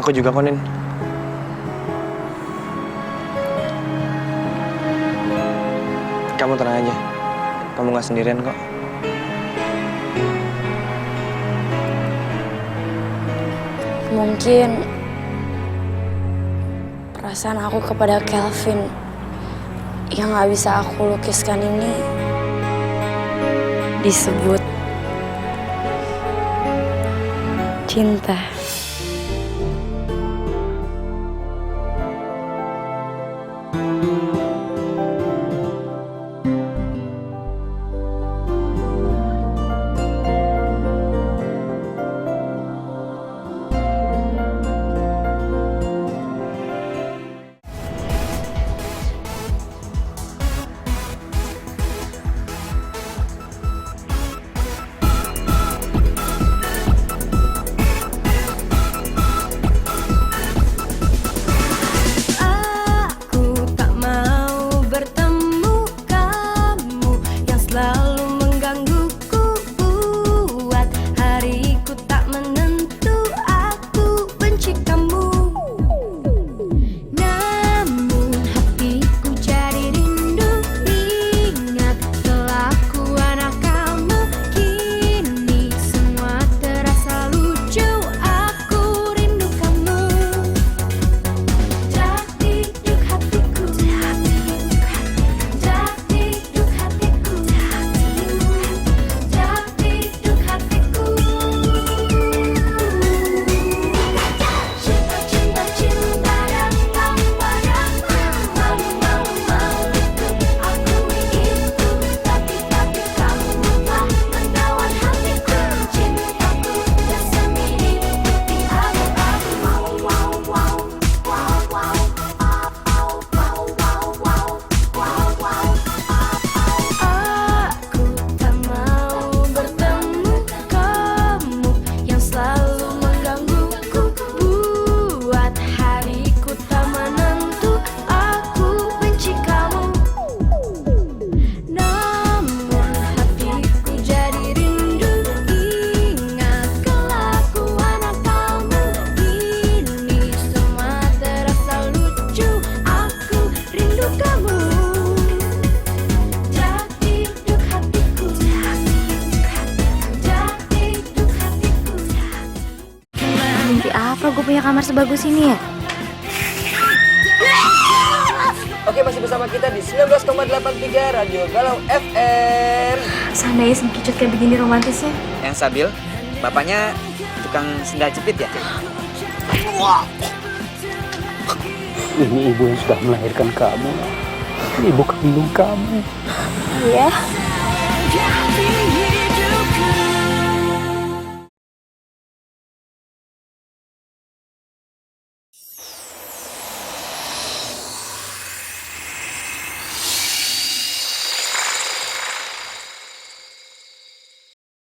Aku juga, Konin. Kamu tenang aja. Kamu nggak sendirian kok. Mungkin perasaan aku kepada Kelvin yang nggak bisa aku lukiskan ini disebut cinta. selalu menggangguku, buat hariku tak menentu. Aku benci kamu, namun hatiku jadi rindu. Ingat kelakuan kamu, kini semua terasa lucu. Aku rindu kamu. Dak-dikduk hatiku, dak-dikduk hatiku, dak-dikduk hatiku. Cinta, cinta, cinta datang padaku. Mau, aku itu, tapi kamu malah menawan hatiku. Cintaku bersemi di abu-abu. Aku tak mau bertemu kamu yang selalu menggangguku, buat hariku tak menentu. Aku benci kamu, namun hatiku jadi rindu. Ingat kelakuan kamu, ini semua terasa lucu. Aku rindu kamu. Dak-dikduk hatiku, dak-dikduk hatiku. Mimpi apa gue punya kamar sebagus ini ya? Oke, masih bersama kita di 19,83 Radio Galau FM. Seandainya si Kicut kayak begini romantisnya. Yang stabil, bapaknya tukang sendal jepit ya? Ini ibu yang sudah melahirkan kamu. Ibu kandung kamu. Iya.